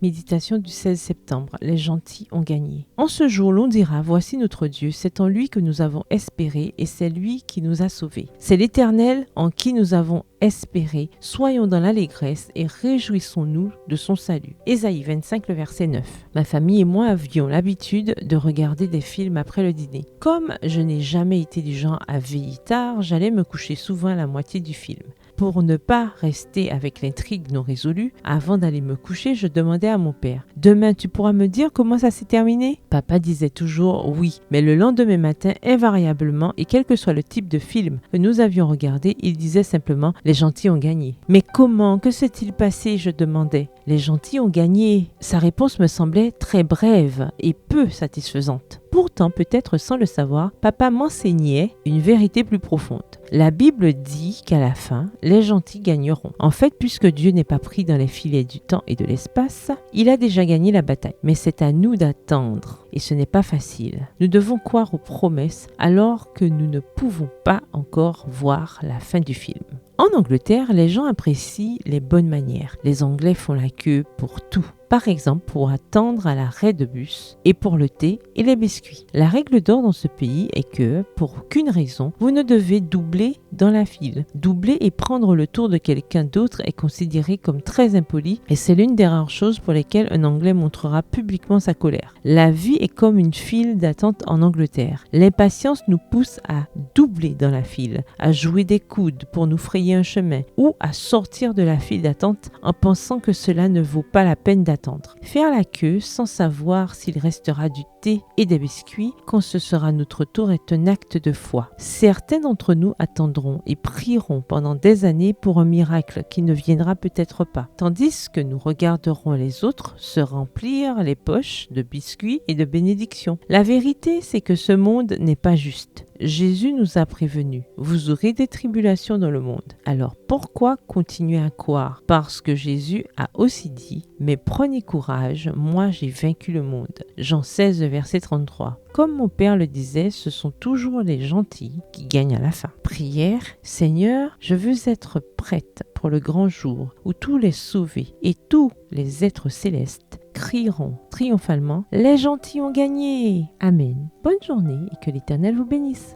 Méditation du 16 septembre. Les gentils ont gagné. En ce jour, l'on dira, voici notre Dieu, c'est en lui que nous avons espéré et c'est lui qui nous a sauvés. C'est l'Éternel en qui nous avons espéré. Soyons dans l'allégresse et réjouissons-nous de son salut. Ésaïe 25, le verset 9. Ma famille et moi avions l'habitude de regarder des films après le dîner. Comme je n'ai jamais été du genre à veiller tard, j'allais me coucher souvent à la moitié du film. Pour ne pas rester avec l'intrigue non résolue, avant d'aller me coucher, je demandais à mon père « Demain, tu pourras me dire comment ça s'est terminé ?» Papa disait toujours « oui », mais le lendemain matin, invariablement, et quel que soit le type de film que nous avions regardé, il disait simplement « les gentils ont gagné ». Mais comment? Que s'est-il passé? Je demandais. « Les gentils ont gagné ». Sa réponse me semblait très brève et peu satisfaisante. Pourtant, peut-être sans le savoir, papa m'enseignait une vérité plus profonde. La Bible dit qu'à la fin, les gentils gagneront. En fait, puisque Dieu n'est pas pris dans les filets du temps et de l'espace, il a déjà gagné la bataille. Mais c'est à nous d'attendre. Et ce n'est pas facile. Nous devons croire aux promesses alors que nous ne pouvons pas encore voir la fin du film. En Angleterre, les gens apprécient les bonnes manières. Les Anglais font la queue pour tout. Par exemple, pour attendre à l'arrêt de bus et pour le thé et les biscuits. La règle d'or dans ce pays est que, pour aucune raison, vous ne devez doubler dans la file. Doubler et prendre le tour de quelqu'un d'autre est considéré comme très impoli et c'est l'une des rares choses pour lesquelles un Anglais montrera publiquement sa colère. La vie est comme une file d'attente en Angleterre. L'impatience nous pousse à doubler dans la file, à jouer des coudes pour nous frayer un chemin ou à sortir de la file d'attente en pensant que cela ne vaut pas la peine d'attendre. Faire la queue sans savoir s'il restera du thé et des biscuits quand ce sera notre tour est un acte de foi. Certains d'entre nous attendront et prieront pendant des années pour un miracle qui ne viendra peut-être pas, tandis que nous regarderons les autres se remplir les poches de biscuits et de bénédictions. La vérité, c'est que ce monde n'est pas juste. Jésus nous a prévenus, vous aurez des tribulations dans le monde. Alors pourquoi continuer à croire? Parce que Jésus a aussi dit, mais prenez courage, moi j'ai vaincu le monde. Jean 16, verset 33. Comme mon père le disait, ce sont toujours les gentils qui gagnent à la fin. Prière, Seigneur, je veux être prête pour le grand jour où tous les sauvés et tous les êtres célestes crieront triomphalement « Les gentils ont gagné !» Amen. Bonne journée et que l'Éternel vous bénisse.